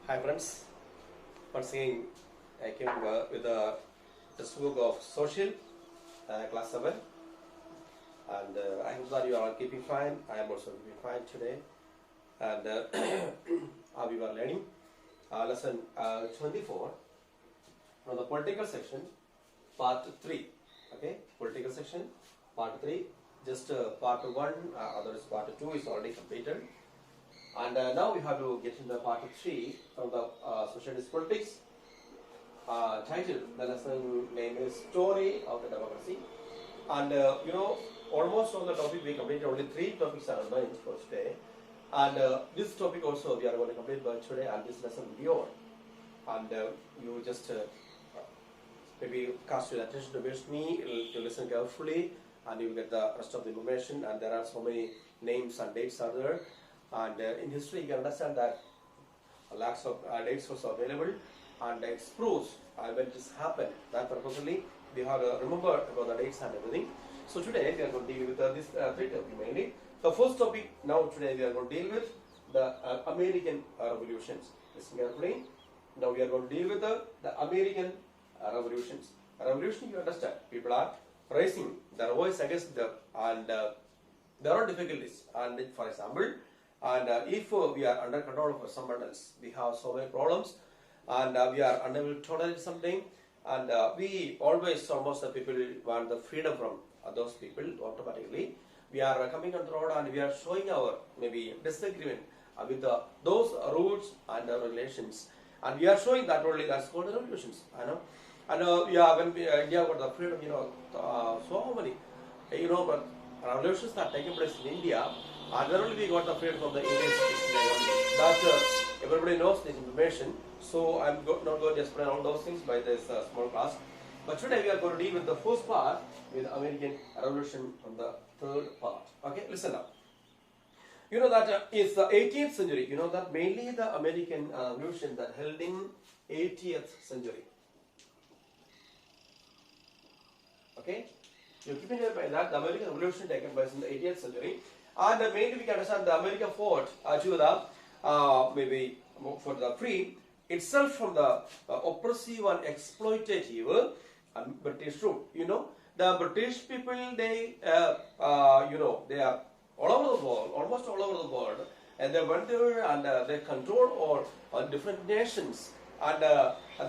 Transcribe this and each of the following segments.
Hi friends, once again I came with the textbook of social class 7, and I hope that you are all keeping fine. I am also keeping fine today, and we were learning lesson 24 from the political section part 3. Okay, political section part 3, just part 1, others part 2 is already completed. And now we have to get into part 3 from the Socialist Politics. Title, the lesson name is Story of the Democracy. And almost on the topic we completed, only 3 topics are remained for today. And this topic also we are going to complete by today, and this lesson will be over. And you just maybe cast your attention towards me, to listen carefully, and you will get the rest of the information. And there are so many names and dates are there. And in history, you can understand that lakhs of dates was available, and it proves when this happened. That purposely we have to remember about the dates and everything. So today we are going to deal with this 3 topics mainly. The first topic now today we are going to deal with the American revolutions. Listen carefully. Now we are going to deal with the American revolutions. Revolution, you understand, people are raising their voice against them, and there are difficulties. And for example, and if we are under control of someone else, we have so many problems, and we are unable to tolerate something, and we always, almost the people want the freedom from those people. Automatically we are coming on the road and we are showing our maybe disagreement with those rules and regulations, and we are showing that only. That's called the revolutions, I know. And when India got the freedom, so many, but revolutions are taking place in India, and then only we got the freedom from the English. That everybody knows this information, so I'm not going to explain all those things by this small class. But today we are going to deal with the first part, with American Revolution from the third part. Okay, listen now. You know that it's the 18th century. You know that mainly the American Revolution that held in 80th century. Okay, you keep in mind that the American Revolution taken place in the 80th century, and mainly we can understand the America fought to the maybe for the free itself from the oppressive and exploitative British rule. The British people, they they are all over the world, almost all over the world, and they went there and they control all different nations, and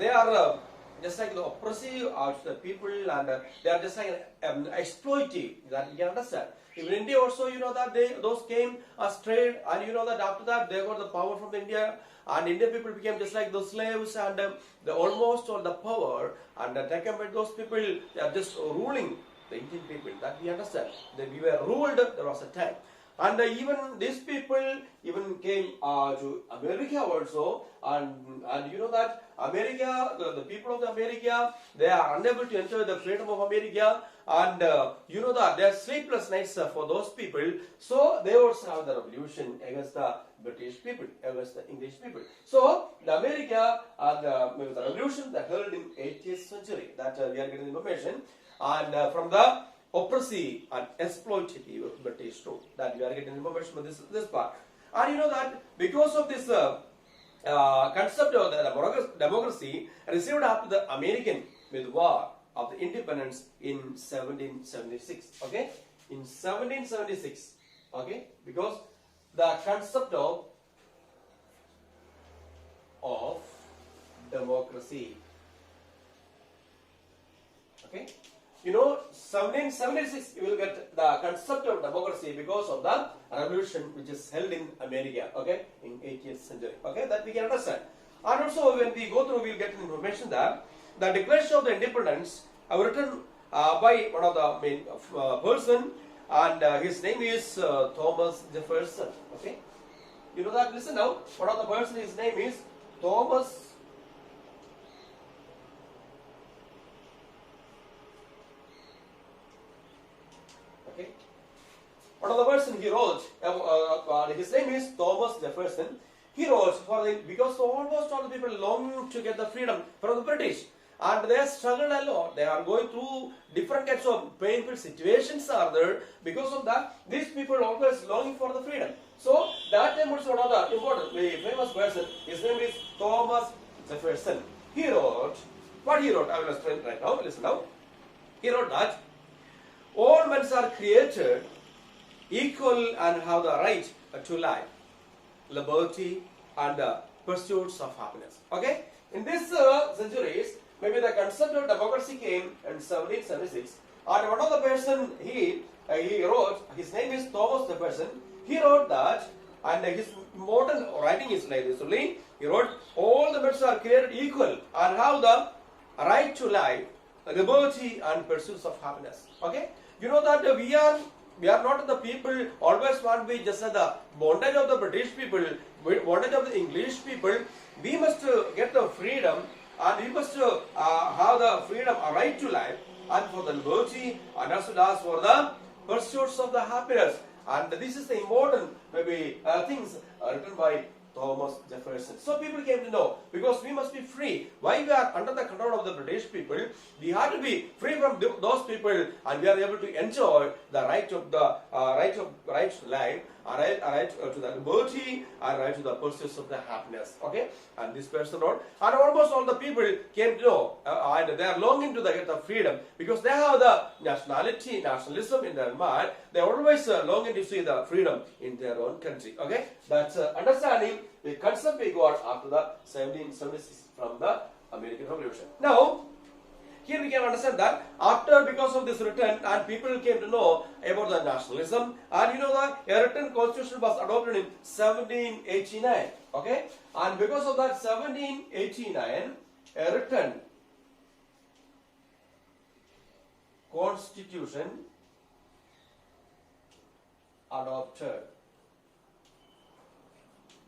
they are just like the oppressive of the people, and they are just like exploitive. That you can understand. In India also, that those came as trade, and that after that they got the power from India, and Indian people became just like those slaves, and they almost all the power, and taken by those people. They are just ruling the Indian people. That we understand. That we were ruled. There was a time. And even these people even came to America also, and that America, the people of the America, they are unable to enjoy the freedom of America, and that there are sleepless nights for those people. So they also have the revolution against the British people, against the English people. So the America and the revolution that held in 80th century, that we are getting information, and from the oppressive and exploitative British rule, that we are getting information from this part. And that because of this concept of the democracy received after the American with war of the independence in 1776. Okay, in 1776. Okay, because the concept of democracy. Okay. 1776 you will get the concept of democracy because of the revolution which is held in America, okay, in 80th century, okay, that we can understand. And also when we go through, we will get information that the Declaration of the Independence written by one of the main person, and his name is Thomas Jefferson, okay. That, listen now, one of the person, his name is Thomas One of the person he wrote, his name is Thomas Jefferson. He wrote because almost all the people long to get the freedom from the British, and they struggled a lot. They are going through different kinds of painful situations are there. Because of that, these people are always longing for the freedom. So that time also one of the important, very famous person, his name is Thomas Jefferson. He wrote, what he wrote, I will explain right now, listen now. He wrote that all men are created equal and have the right to life, liberty, and pursuits of happiness. Okay? In these centuries, maybe the concept of democracy came in 1776, and one of the person he wrote, his name is Thomas Jefferson. He wrote that, and his modern writing is like this only. He wrote, all the men are created equal and have the right to life, liberty, and pursuits of happiness. Okay? You know that we are not the people always want to be just the bondage of the British people, bondage of the English people. We must get the freedom, and we must have the freedom, a right to life, and for the liberty, and as well as for the pursuits of the happiness. And this is the important maybe things written by Thomas Jefferson. So people came to know, because we must be free. Why we are under the control of the British people? We have to be free from those people, and we are able to enjoy the right of the right to life, a right to the liberty, and right to the pursuits of the happiness. Okay, and this person wrote, and almost all the people came to know, and they are longing to get the freedom, because they have the nationalism in their mind. They are always longing to see the freedom in their own country. Okay, that's understanding the concept we got after the 1776 from the American Revolution. Now, here we can understand that after, because of this written, and people came to know about the nationalism, and you know that a written constitution was adopted in 1789. Okay, and because of that 1789, a written constitution adopted.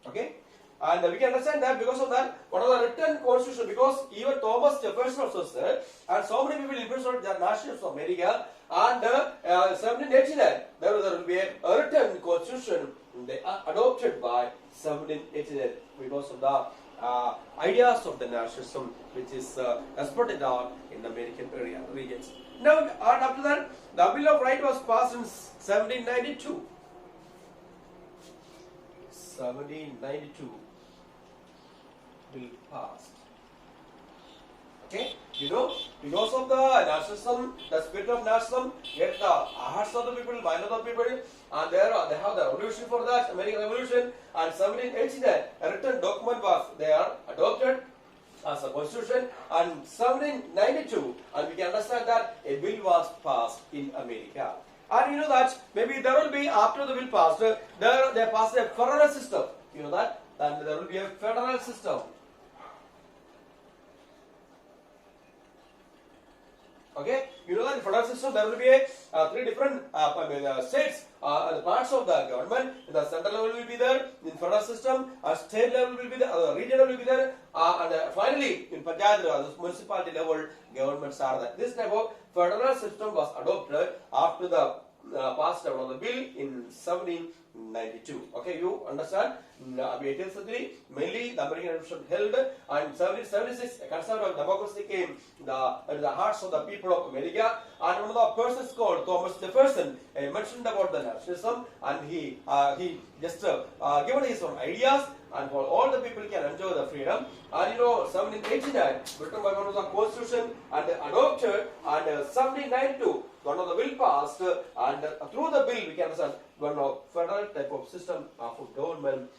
Okay, and we can understand that because of that, one of the written constitution, because even Thomas Jefferson also said, and so many people influenced the nations of America, and 1789, there will be a written constitution they are adopted by 1789 because of the ideas of the nationalism which is exported out in the American regions. Now, and after that, the Bill of Rights was passed in 1792. 1792 bill passed. Okay, you know, because of the nationalism, the spirit of nationalism, get the hearts of the people, mind of the people, and they have the revolution for that, American Revolution, and 1789, a written document was there adopted as a constitution, and 1792, and we can understand that a bill was passed in America. And you know that maybe there will be, after the bill passed, they passed a federal system. You know that? And there will be a federal system. Okay? You know that in federal system there will be three different states, parts of the government. In the central level will be there, in federal system, state level will be there, regional will be there, and finally in Panchayat, the municipality level governments are there. This type of federal system was adopted after the passed out of the bill in 1792. Okay, you understand? 18th century, mainly the American Revolution held, and 1776, a concept of democracy came in the hearts of the people of America, and one of the persons called Thomas Jefferson mentioned about the nationalism, and he just given his own ideas, and for all the people can enjoy the freedom. And you know, 1789, written by one of the constitution and adopted, and 1792, one of the bill passed, and through the bill we can understand one of federal type of system of government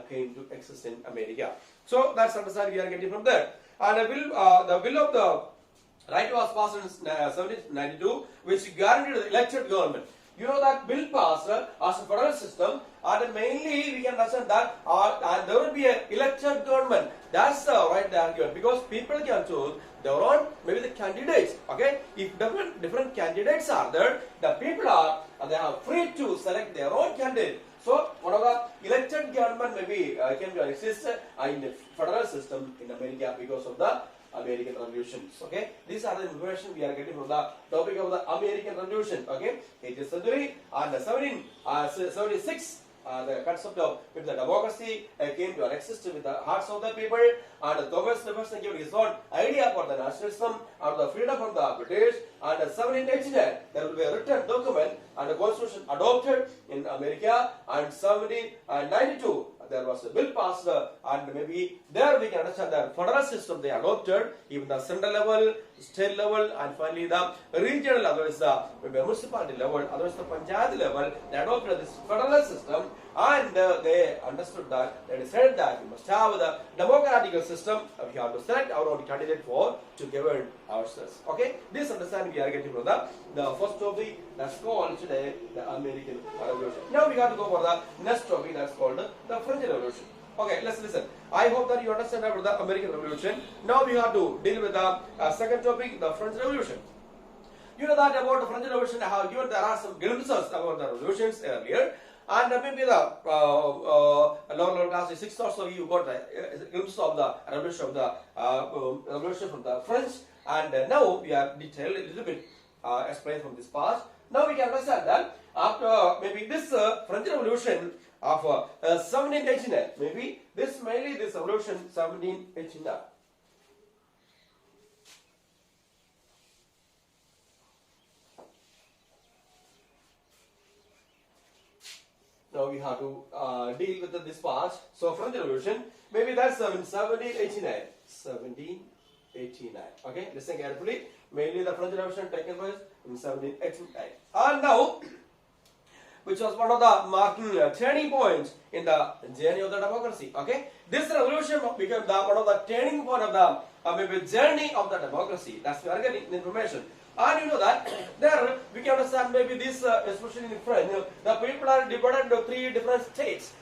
came to exist in America. So that's understand we are getting from there. And the bill of the right was passed in 1792, which guaranteed the elected government. You know that bill passed as a federal system, and mainly we can understand that and there will be an elected government. That's the right argument, because people can choose their own, maybe the candidates. Okay, if different candidates are there, the people they are free to select their own candidate. So one of the elected government maybe can exist in the federal system in America because of the American Revolutions. Okay, these are the information we are getting from the topic of the American Revolution. Okay, 18th century, and 1776 the concept of with the democracy came to exist with the hearts of the people, and Thomas Jefferson gave his own idea for the nationalism and the freedom from the British. And 1789 there will be a written document and a constitution adopted in America, and 1792 there was a bill passed, and maybe there we can understand the federal system they adopted, even the central level, state level, and finally the regional, otherwise the municipality level, otherwise the panchayat level, they adopted this federal system, and they understood that, they decided that we must have the democratical system, we have to select our own candidate for to govern ourselves. Okay, this understanding we are getting from the first topic, that's called today the American Revolution. Now we got to go for the next topic, that's called the French Revolution. Okay, let's listen. I hope that you understand about the American Revolution. Now we have to deal with the second topic, the French Revolution. You know that about the French Revolution, I have given there are some glimpses about the revolutions earlier, and maybe the lower class 6th or so you got the glimpse of the revolution of the revolution from the French, and now we are detailed a little bit explained from this past. Now we can understand that after maybe this French Revolution of 1789, maybe this mainly this revolution 1789. Now we have to deal with this part. So French Revolution, maybe that's in 1789. 1789. Okay, listen carefully. Mainly the French Revolution taken place in 1789. And now, which was one of the marking turning points in the journey of the democracy. Okay, this revolution became one of the turning point of the maybe journey of the democracy. That's we are getting information. And you know that there we can understand maybe this, especially in French, the people are divided into 3 different states.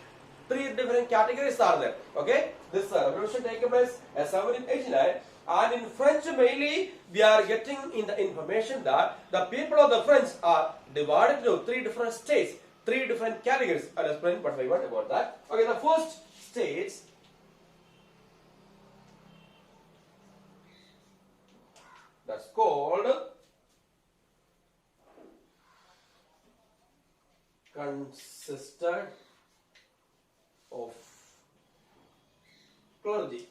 3 different categories are there. Okay, this revolution taken place in 1789, and in French mainly we are getting in the information that the people of the French are divided into 3 different states, 3 different categories. I'll explain what I want about that. Okay, the first states, that's called consisted of clergy.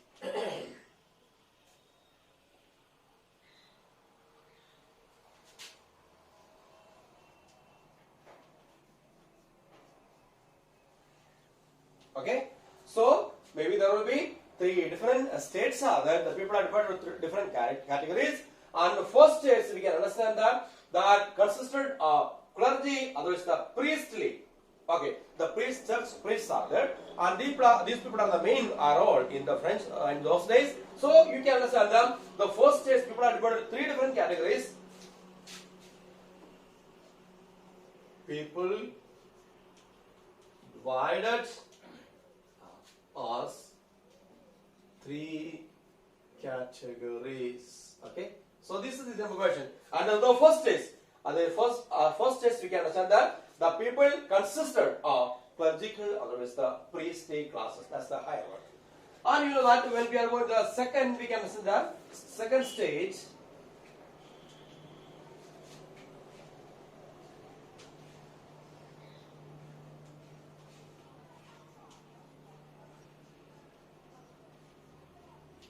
Okay, so maybe there will be 3 different states are there. The people are divided into different categories, and the first states we can understand that consisted of clergy, otherwise the priestly. Okay, the priests are there, and these people are the main role in the French in those days. So you can understand them. The first stage people are divided into 3 different categories. People divided as 3 categories. Okay, so this is the information. And the first stage. The first test we can understand that the people consisted of clerical, otherwise the priestly classes. That's the higher one. And you know that when we are going to the second, we can understand that second stage.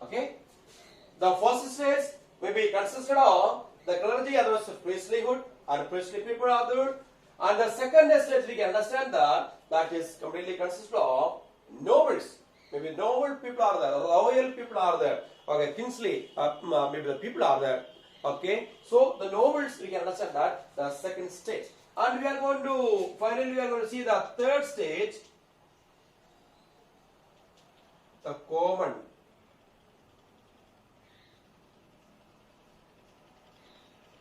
Okay, the first stage may be consisted of the clergy, otherwise the priestlyhood, and priestly people are there. And the second stage we can understand that is completely consisted of nobles. Maybe noble people are there, royal people are there. Okay, kingly, maybe the people are there. Okay, so the nobles we can understand that the second stage. And we are going to finally we are going to see the third stage, the common.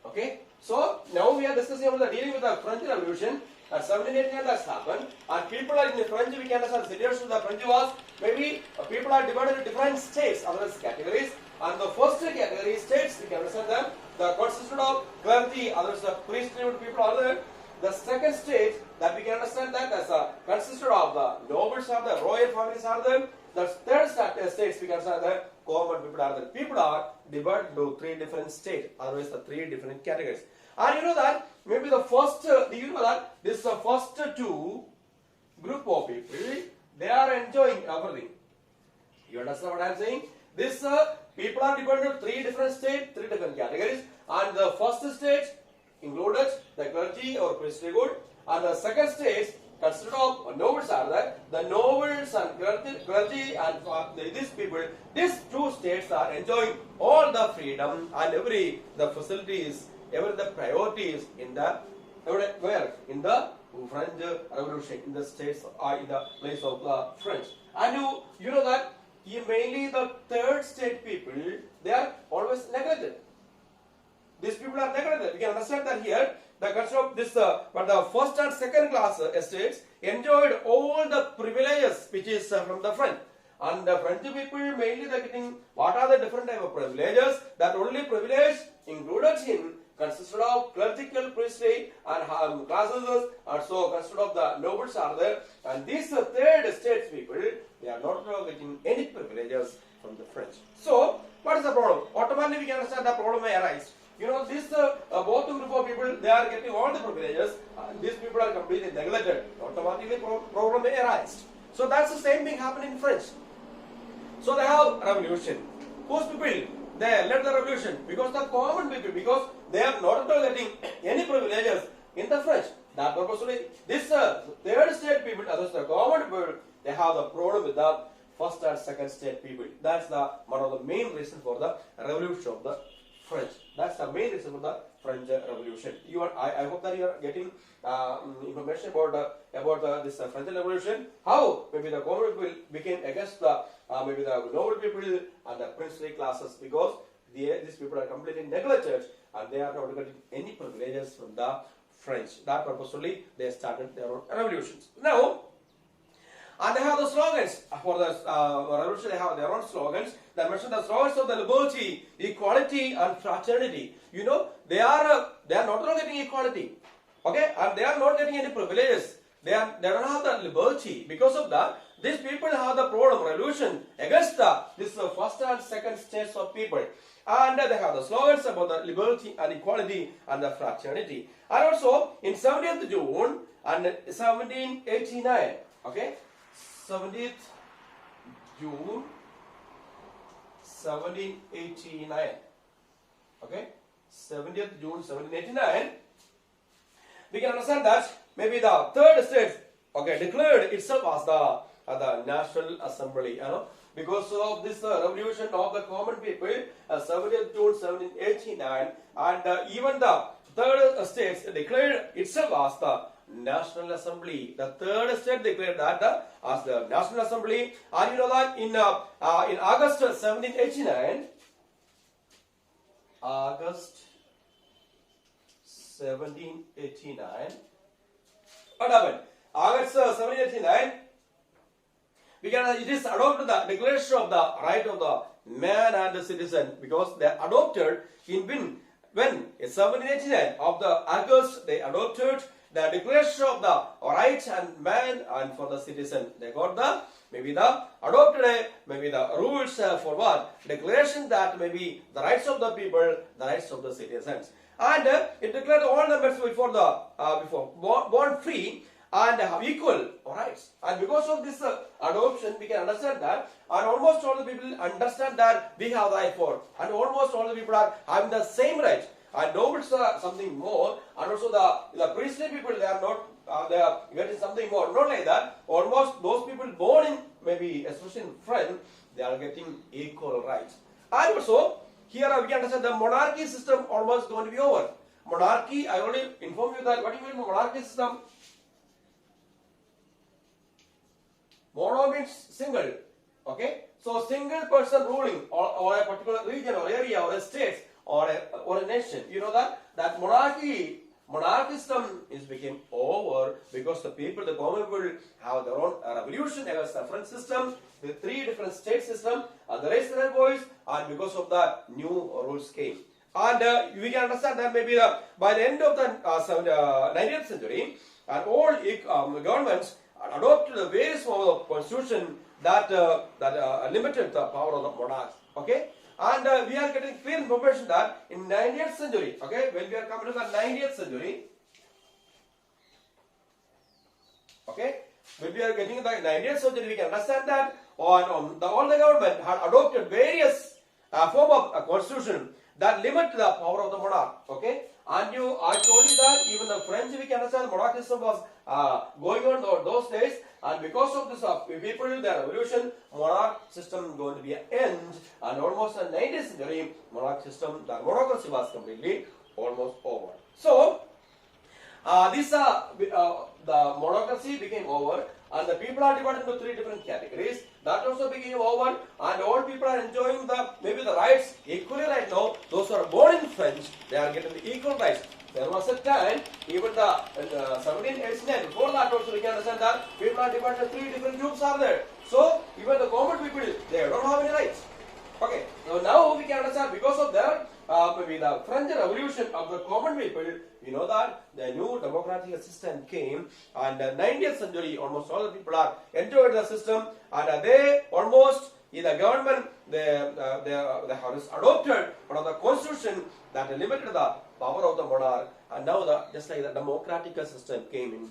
Okay, so now we are discussing about the dealing with the French Revolution. At 1789 that's happened, and people are in the French, we can understand the situation of the French was maybe people are divided into different states, otherwise categories. And the first category states, we can understand them, the consisted of clergy, otherwise the priestly people are there. The second stage that we can understand that as consisted of the nobles are there, royal families are there. The third states we can understand that common people are there. People are divided into 3 different states, otherwise the 3 different categories. And you know that maybe the first, you know that this first 2 group of people, they are enjoying everything. You understand what I am saying? This people are divided into three different states, three different categories, and the first stage included the clergy or priesthood, and the second stage consisted of nobles are there. The nobles and clergy and these people, these two states are enjoying all the freedom and the facilities, the priorities in the where in the French Revolution, in the states in the place of the French. And you know that mainly the third state people, they are always neglected. These people are neglected. We can understand that here the concept of this, but the first and second class estates enjoyed all the privileges which is from the French. And the French people mainly they are getting what are the different type of privileges. That only privilege included in consisted of clerical priesthood and classes, also consisted of the nobles are there. And these third estate people, they are not getting any privileges from the French. So, what is the problem? Automatically we can understand the problem may arise. You know, this both group of people, they are getting all the privileges. These people are completely neglected. Automatically problem may arise. So that's the same thing happened in French. So they have revolution. Whose people? They led the revolution because the common people, because they are not at all getting any privileges in the French. That purposely, this third state people, that is the common people, they have the problem with the first and second state people. That's the one of the main reasons for the revolution of the French. That's the main reason for the French Revolution. I hope that you are getting information about this French Revolution. How maybe the common people became against the maybe the noble people and the princely classes because these people are completely neglected and they are not getting any privileges from the French. That purposefully they started their own revolutions. Now, and they have the slogans for the revolution. They have their own slogans. They mention the slogans of the liberty, equality, and fraternity. You know, they are not getting equality, okay, and they are not getting any privileges. They don't have the liberty. Because of that, these people have the problem revolution against this first and second states of people. And they have the slogans about the liberty and equality and the fraternity. And also in 70th June and 1789, okay. 70th June 1789, okay, 70th June 1789, we can understand that maybe the third state, okay, declared itself as the National Assembly, you know, because of this revolution of the common people, 70th June 1789, and even the third states declared itself as the National Assembly. The third state declared that as the National Assembly. And you know that in August 1789, August 1789, what happened? August 1789, it is adopted the Declaration of the Right of the Man and the Citizen, because they adopted when 1789 of the August they adopted the Declaration of the Rights and Man and for the Citizen. They got the adopted maybe the rules for what? Declaration that maybe the rights of the people, the rights of the citizens. And it declared all the members before born free and have equal rights. And because of this adoption, we can understand that, and almost all the people understand that we have the right for, and almost all the people are having the same rights. And nobles are something more, and also the priestly people, they are not, they are getting something more. Not like that. Almost those people born in, maybe especially in France, they are getting equal rights. And also, here we can understand the monarchy system almost going to be over. Monarchy, I already informed you that. What do you mean monarchy system? Mono means single. Okay? So single person ruling or a particular region or area or a state or a nation. You know that monarchy system is became over because the people, the common people, have their own revolution against the French system, the three different state system, and they raised their voice, and because of that, new rules came. And we can understand that maybe by the end of the 19th century, and all governments adopted the various forms of constitution that limited the power of the monarchs. Okay. And we are getting clear information that in 19th century, okay, when we are coming to the 19th century, okay, when we are getting the 19th century, we can understand that all the government had adopted various form of constitution that limit the power of the monarch. Okay, and I told you that even the French, we can understand monarchism was going on those days, and because of this, people, the revolution, monarch system going to be an end, and almost in the 19th century, monarch system, the monarchy was completely almost over. So the monarchy became over, and the people are divided into three different categories. That also became over, and all people are enjoying maybe the rights equally right now. Those who are born in French, they are getting the equal rights. There was a time, even the 1789, before that also we can understand that people are divided into three different groups are there. So even the common people, they don't have any rights. Okay, so now we can understand because of their maybe the French Revolution of the common people, we know that the new democratic system came, and the 19th century, almost all the people are enjoyed the system, and they almost in the government they have adopted one of the constitution that limited the power of the monarch, and now just like the democratic system came in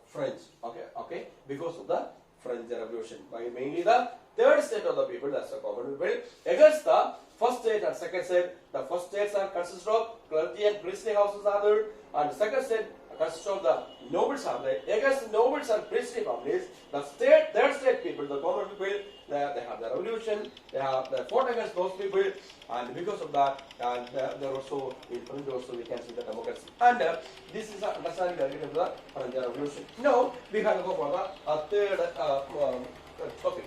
French. Okay, because of the French Revolution, by mainly the third state of the people, that's the common people, against the first state and second state. The first states are consist of clergy and priestly houses are there, and the second state consists of the nobles are there. Against the nobles and priestly families, the third state people, the common people, they have the revolution, they fought against those people, and because of that, and there also in French also we can see the democracy. And this is understanding the of the French Revolution. Now we have to go for the third topic.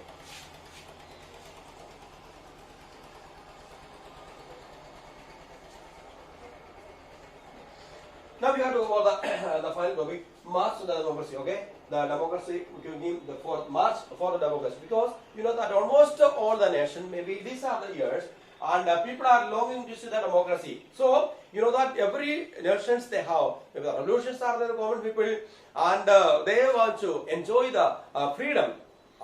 Now we have to go for the final topic, March to the democracy. Okay, the democracy giving the March for the democracy, because you know that almost all the nation, maybe these are the years, and people are longing to see the democracy. So you know that every nations they have, maybe the revolutions are the common people, and they want to enjoy the freedom.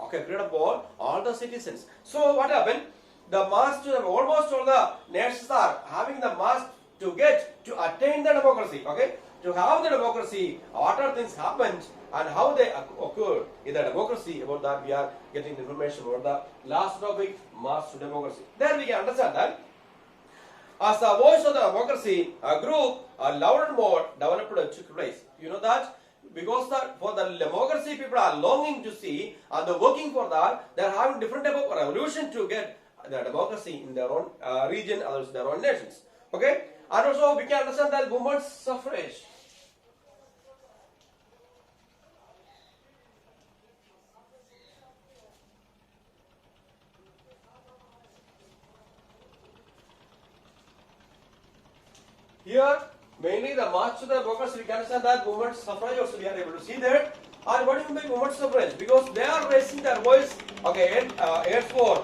Okay, freedom for all the citizens. So what happened? The march to almost all the nations are having the march to attain the democracy. Okay, to have the democracy, what are things happened and how they occur in the democracy. About that we are getting information about the last topic, march to democracy. Then we can understand that as the voice of the democracy grew, a louder more developed took place. You know that because for the democracy people are longing to see and they're working for that, they are having different type of revolution to get the democracy in their own region, others their own nations. Okay, and also we can understand that women's suffrage. Here, mainly the march to the democracy, we can understand that women's suffrage also we are able to see there. And what do you mean by women's suffrage? Because they are raising their voice, okay, for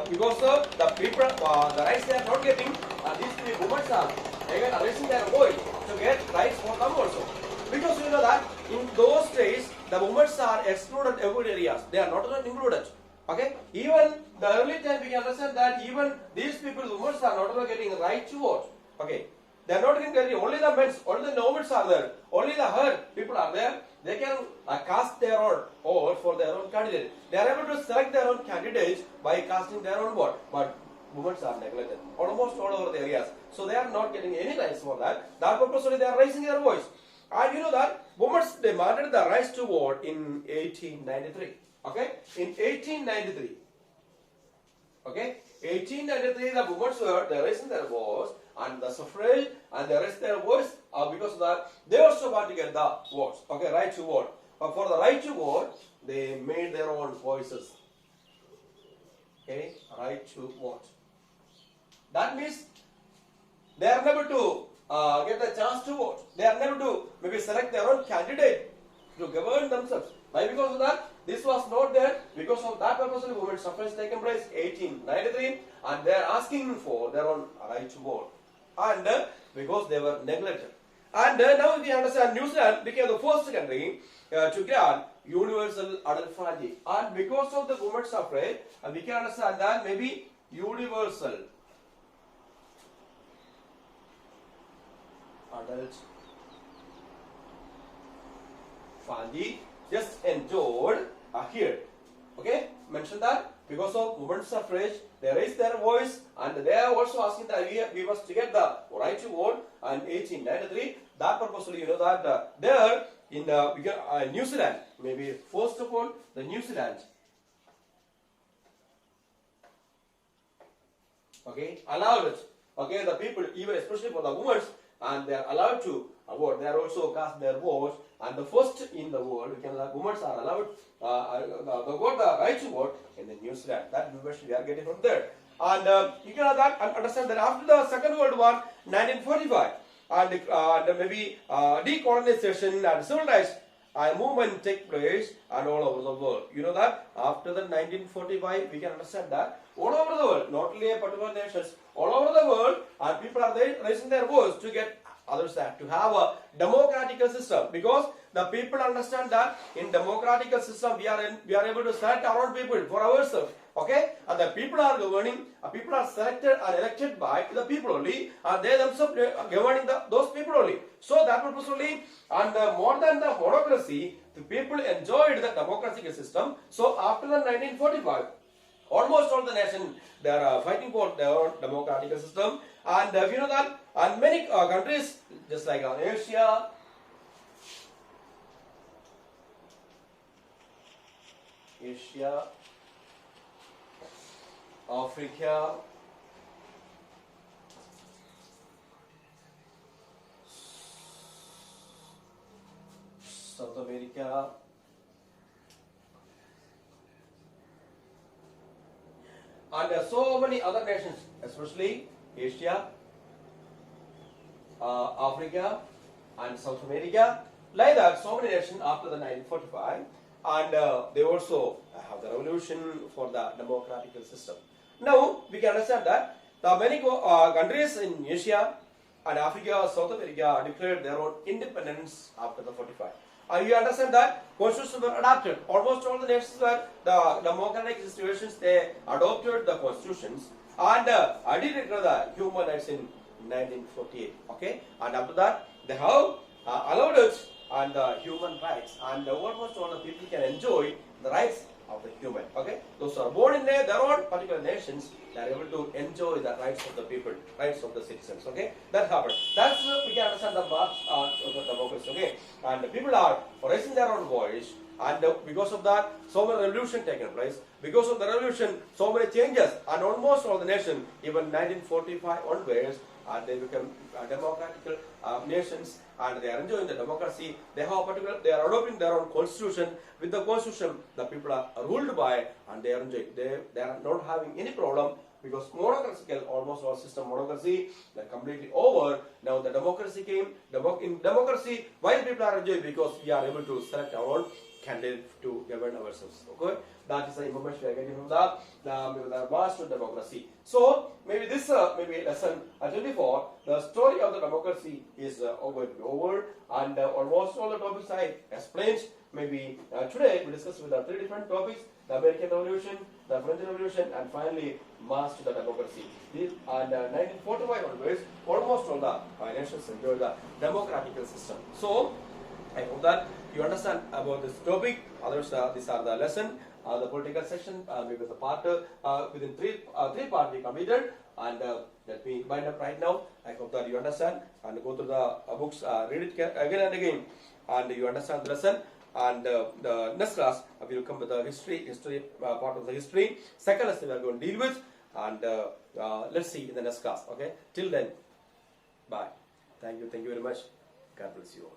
because the people, the rights they are not getting, these three women are again raising their voice to get rights for them also. Because you know that in those days, the women are excluded every areas. They are not included. Okay, even the early time we can understand that even these people, women are not only getting right to vote. Okay, they are not getting only the men, only the nobles are there, only the herd people are there. They can cast their own vote for their own candidate. They are able to select their own candidates by casting their own vote. But women are neglected almost all over the areas. So they are not getting any rights for that. That purposely they are raising their voice. And you know that women demanded the rights to vote in 1893. Okay, in 1893. Okay, 1893 the women were raising their voice and the suffrage and they raised their voice because of that they also want to get the votes. Okay, right to vote. But for the right to vote, they made their own voices. Okay, right to vote. That means they are never to get the chance to vote. They are never to maybe select their own candidate to govern themselves. Why? Because of that, this was not there. Because of that purpose, women's suffrage taken place 1893, and they are asking for their own right to vote. And because they were neglected. And now we understand New Zealand became the first country to grant universal adult franchise. And because of the women's suffrage, we can understand that maybe universal adult franchise just enjoyed here. Okay, mention that because of women's suffrage, they raised their voice and they are also asking that we must get the right to vote. And 1893, that purposely, you know that there in New Zealand, maybe first of all, the New Zealand, okay, allowed it. Okay, the people, even especially for the women, and they are allowed to vote. They are also cast their votes, and the first in the world, the women are allowed the right to vote in the New Zealand. That information we are getting from there. And you can understand that after the Second World War, 1945, and maybe decolonization and civil rights movement take place and all over the world. You know that after the 1945, we can understand that all over the world, not only a particular nations, all over the world, and people are raising their voice to get others that to have a democratic system, because the people understand that in democratic system we are able to select our own people for ourselves. Okay, and the people are governing, people are selected and elected by the people only, and they themselves are governing those people only. So that purpose only, and more than the monocracy, the people enjoyed the democratic system. So after the 1945, almost all the nations, they are fighting for their own democratic system, and you know that, and many countries, just like Asia, Africa, South America, and so many other nations, especially Asia, Africa, and South America. Like that, so many nations after the 1945, and they also have the revolution for the democratic system. Now we can understand that the many countries in Asia and Africa, South America declared their own independence after the 45. You understand that constitutions were adopted. Almost all the nations were the democratic situations. They adopted the constitutions, and I did declare the human rights in 1948. Okay, and after that they have allowed it and the human rights, and almost all the people can enjoy the rights of the human. Okay, those who are born in their own particular nations, they are able to enjoy the rights of the people, rights of the citizens. Okay, that happened. That's we can understand the march of the democracy. Okay, and the people are raising their own voice, and because of that, so many revolution taken place. Because of the revolution, so many changes, and almost all the nation, even 1945 onwards, and they become democratic nations, and they are enjoying the democracy. They have they are adopting their own constitution. With the constitution, the people are ruled by, and they are enjoying. They are not having any problem, because monocracy, almost all system monocracy, they're completely over. Now the democracy came. In democracy, why people are enjoying? Because we are able to select our own candidate to govern ourselves. Okay, that is the information we are getting from the march to democracy. So maybe this maybe lesson 24, the story of the democracy is going to be over, and almost all the topics I explained. Maybe today we discuss with the three different topics: the American Revolution, the French Revolution, and finally march to the democracy. And 1945 onwards, almost all the nations enjoy the democratic system. So I hope that you understand about this topic. Others, these are the lesson. The political section, maybe the part within three parts we completed, and let me wind up right now. I hope that you understand and go through the books, read it again and again, and you understand the lesson. And the next class we will come with the history part of the history. Second lesson we are going to deal with, and let's see in the next class. Okay, till then, bye. Thank you very much. God bless you all.